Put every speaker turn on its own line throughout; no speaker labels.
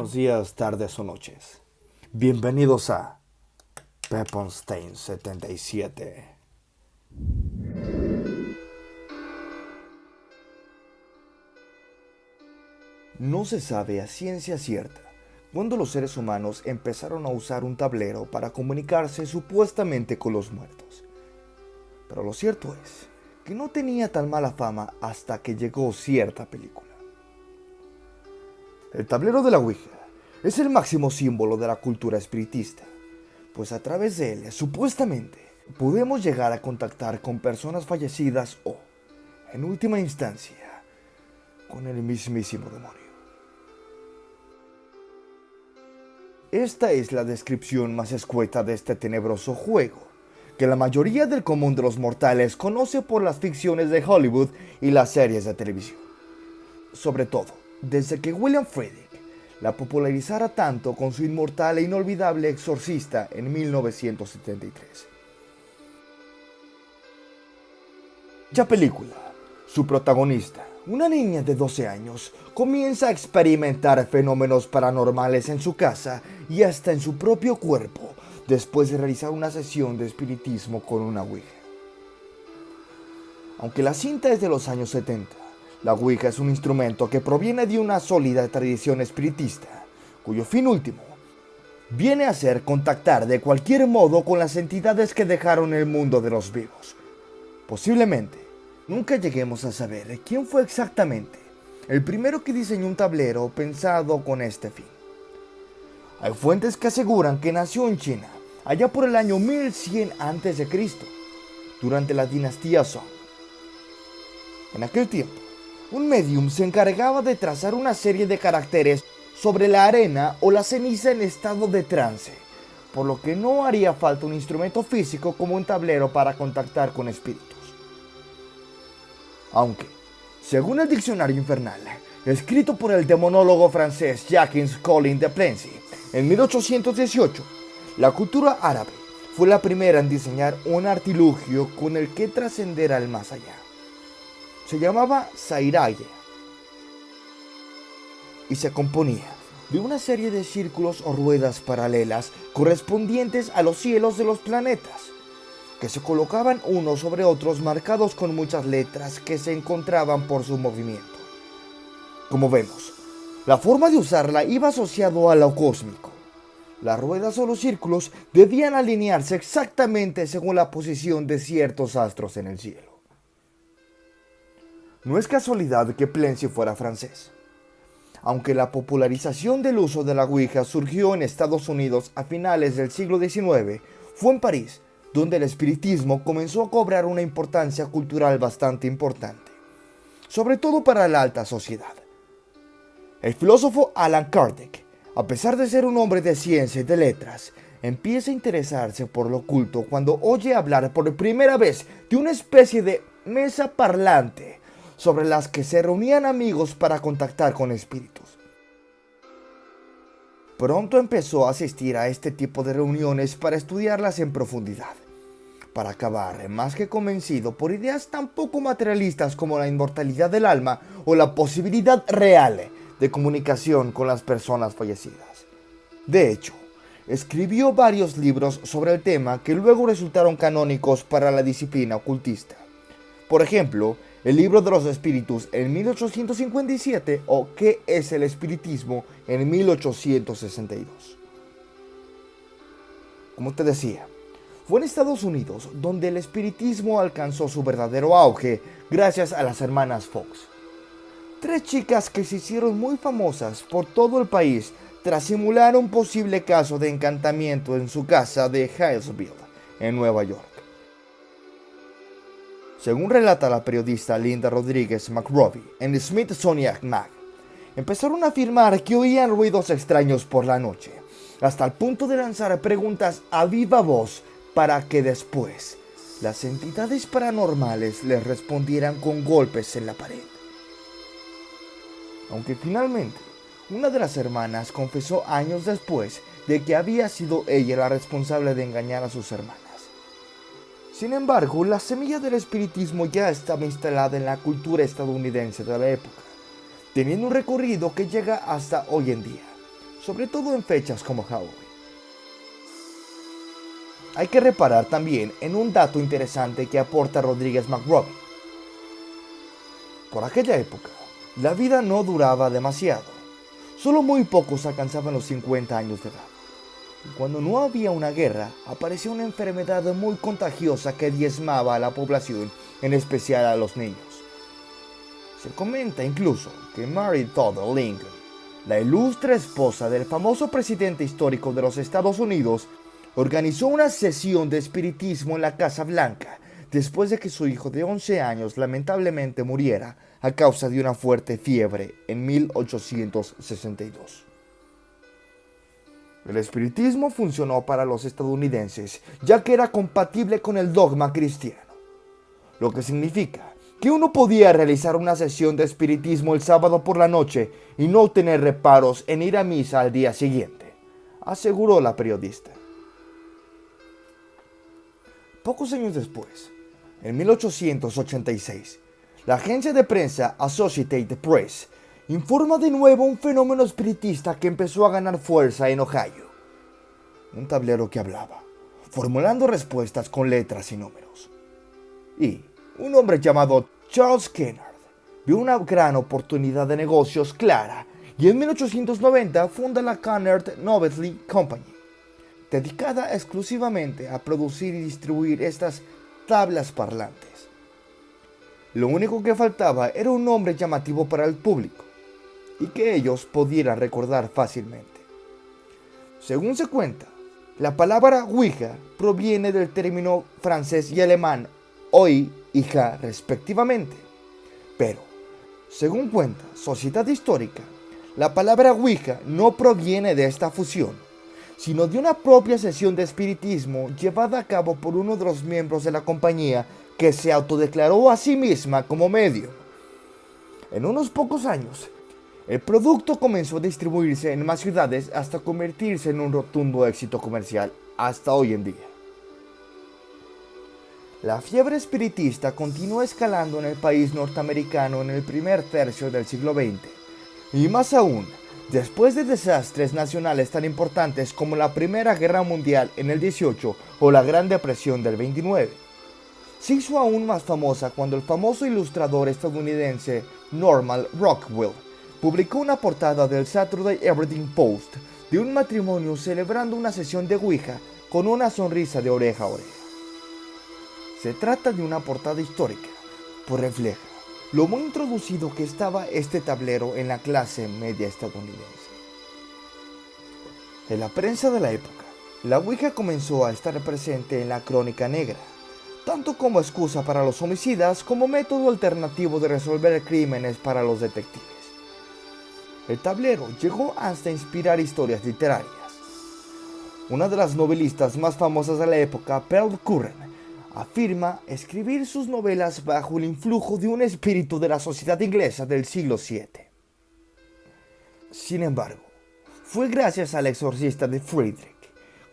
buenos días, tardes o noches. Bienvenidos a Pepperstein 77. No se sabe a ciencia cierta cuándo los seres humanos empezaron a usar un tablero para comunicarse supuestamente con los muertos. Pero lo cierto es que no tenía tan mala fama hasta que llegó cierta película. El tablero de la Ouija es el máximo símbolo de la cultura espiritista, pues a través de él, supuestamente, podemos llegar a contactar con personas fallecidas o, en última instancia, con el mismísimo demonio. Esta es la descripción más escueta de este tenebroso juego, que la mayoría del común de los mortales conoce por las ficciones de Hollywood y las series de televisión. Sobre todo, desde que William Friedkin la popularizara tanto con su inmortal e inolvidable Exorcista en 1973. Dicha película, su protagonista, una niña de 12 años, comienza a experimentar fenómenos paranormales en su casa y hasta en su propio cuerpo, después de realizar una sesión de espiritismo con una Ouija. Aunque la cinta es de los años 70, la Ouija es un instrumento que proviene de una sólida tradición espiritista, cuyo fin último viene a ser contactar de cualquier modo con las entidades que dejaron el mundo de los vivos. Posiblemente, nunca lleguemos a saber quién fue exactamente el primero que diseñó un tablero pensado con este fin. Hay fuentes que aseguran que nació en China, allá por el año 1100 a.C., durante la dinastía Song. En aquel tiempo, un medium se encargaba de trazar una serie de caracteres sobre la arena o la ceniza en estado de trance, por lo que no haría falta un instrumento físico como un tablero para contactar con espíritus. Aunque, según el diccionario infernal, escrito por el demonólogo francés Jacques Collin de Plancy en 1818, la cultura árabe fue la primera en diseñar un artilugio con el que trascender al más allá. Se llamaba Sairaya y se componía de una serie de círculos o ruedas paralelas correspondientes a los cielos de los planetas, que se colocaban unos sobre otros marcados con muchas letras que se encontraban por su movimiento. Como vemos, la forma de usarla iba asociado a lo cósmico. Las ruedas o los círculos debían alinearse exactamente según la posición de ciertos astros en el cielo. No es casualidad que Plancy fuera francés. Aunque la popularización del uso de la Ouija surgió en Estados Unidos a finales del siglo XIX, fue en París donde el espiritismo comenzó a cobrar una importancia cultural bastante importante, sobre todo para la alta sociedad. El filósofo Allan Kardec, a pesar de ser un hombre de ciencia y de letras, empieza a interesarse por lo oculto cuando oye hablar por primera vez de una especie de mesa parlante sobre las que se reunían amigos para contactar con espíritus. Pronto empezó a asistir a este tipo de reuniones para estudiarlas en profundidad, para acabar más que convencido por ideas tan poco materialistas como la inmortalidad del alma o la posibilidad real de comunicación con las personas fallecidas. De hecho, escribió varios libros sobre el tema que luego resultaron canónicos para la disciplina ocultista. Por ejemplo, el libro de los espíritus en 1857 o ¿Qué es el espiritismo? En 1862. Como te decía, fue en Estados Unidos donde el espiritismo alcanzó su verdadero auge gracias a las hermanas Fox. Tres chicas que se hicieron muy famosas por todo el país tras simular un posible caso de encantamiento en su casa de Hillsville, en Nueva York. Según relata la periodista Linda Rodríguez McRobbie en Smithsonian Mag, empezaron a afirmar que oían ruidos extraños por la noche, hasta el punto de lanzar preguntas a viva voz para que después las entidades paranormales les respondieran con golpes en la pared. Aunque finalmente, una de las hermanas confesó años después de que había sido ella la responsable de engañar a sus hermanas. Sin embargo, la semilla del espiritismo ya estaba instalada en la cultura estadounidense de la época, teniendo un recorrido que llega hasta hoy en día, sobre todo en fechas como Halloween. Hay que reparar también en un dato interesante que aporta Rodríguez McRobbie. Por aquella época, la vida no duraba demasiado. Solo muy pocos alcanzaban los 50 años de edad. Y cuando no había una guerra, apareció una enfermedad muy contagiosa que diezmaba a la población, en especial a los niños. Se comenta incluso que Mary Todd Lincoln, la ilustre esposa del famoso presidente histórico de los Estados Unidos, organizó una sesión de espiritismo en la Casa Blanca después de que su hijo de 11 años lamentablemente muriera a causa de una fuerte fiebre en 1862. El espiritismo funcionó para los estadounidenses ya que era compatible con el dogma cristiano, lo que significa que uno podía realizar una sesión de espiritismo el sábado por la noche y no tener reparos en ir a misa al día siguiente, aseguró la periodista. Pocos años después, en 1886, la agencia de prensa Associated Press informa de nuevo un fenómeno espiritista que empezó a ganar fuerza en Ohio. Un tablero que hablaba, formulando respuestas con letras y números. Y un hombre llamado Charles Kennard vio una gran oportunidad de negocios clara y en 1890 funda la Kennard Novelty Company, dedicada exclusivamente a producir y distribuir estas tablas parlantes. Lo único que faltaba era un nombre llamativo para el público y que ellos pudieran recordar fácilmente. Según se cuenta, la palabra Ouija proviene del término francés y alemán oi y ja respectivamente. Pero, según cuenta Sociedad Histórica, la palabra Ouija no proviene de esta fusión, sino de una propia sesión de espiritismo llevada a cabo por uno de los miembros de la compañía que se autodeclaró a sí misma como medium. En unos pocos años, el producto comenzó a distribuirse en más ciudades hasta convertirse en un rotundo éxito comercial hasta hoy en día. La fiebre espiritista continuó escalando en el país norteamericano en el primer tercio del siglo XX, y más aún, después de desastres nacionales tan importantes como la Primera Guerra Mundial en el 18 o la Gran Depresión del 29. Se hizo aún más famosa cuando el famoso ilustrador estadounidense Norman Rockwell publicó una portada del Saturday Evening Post de un matrimonio celebrando una sesión de Ouija con una sonrisa de oreja a oreja. Se trata de una portada histórica, pues refleja lo muy introducido que estaba este tablero en la clase media estadounidense. En la prensa de la época, la Ouija comenzó a estar presente en la crónica negra, tanto como excusa para los homicidas como método alternativo de resolver crímenes para los detectives. El tablero llegó hasta inspirar historias literarias. Una de las novelistas más famosas de la época, Pearl Curran, afirma escribir sus novelas bajo el influjo de un espíritu de la sociedad inglesa del siglo VII. Sin embargo, fue gracias al exorcista de Friedrich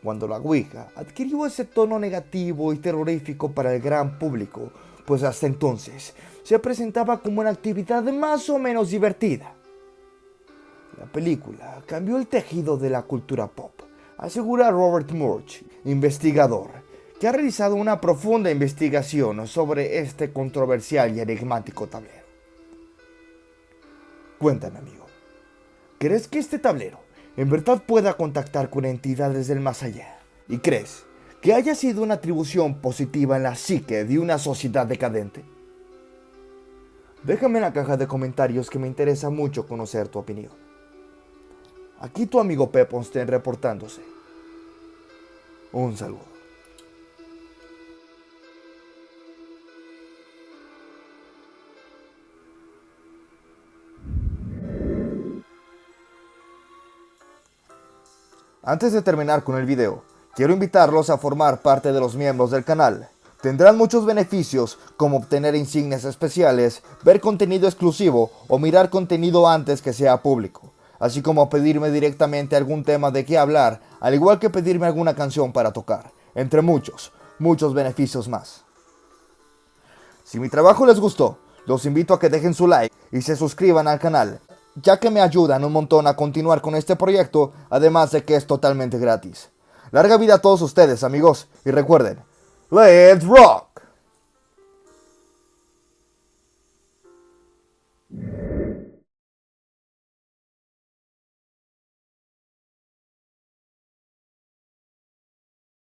cuando la Ouija adquirió ese tono negativo y terrorífico para el gran público, pues hasta entonces se presentaba como una actividad más o menos divertida. La película cambió el tejido de la cultura pop, asegura Robert Murch, investigador, que ha realizado una profunda investigación sobre este controversial y enigmático tablero. Cuéntame, amigo, ¿crees que este tablero en verdad pueda contactar con entidades del más allá? ¿Y crees que haya sido una atribución positiva en la psique de una sociedad decadente? Déjame en la caja de comentarios que me interesa mucho conocer tu opinión. Aquí tu amigo Pepponstein reportándose. Un saludo. Antes de terminar con el video, quiero invitarlos a formar parte de los miembros del canal. Tendrán muchos beneficios como obtener insignias especiales, ver contenido exclusivo o mirar contenido antes que sea público, así como pedirme directamente algún tema de qué hablar, al igual que pedirme alguna canción para tocar, entre muchos beneficios más. Si mi trabajo les gustó, los invito a que dejen su like y se suscriban al canal. ya que me ayudan un montón a continuar con este proyecto, además de que es totalmente gratis. Larga vida a todos ustedes, amigos, y recuerden, ¡Let's rock!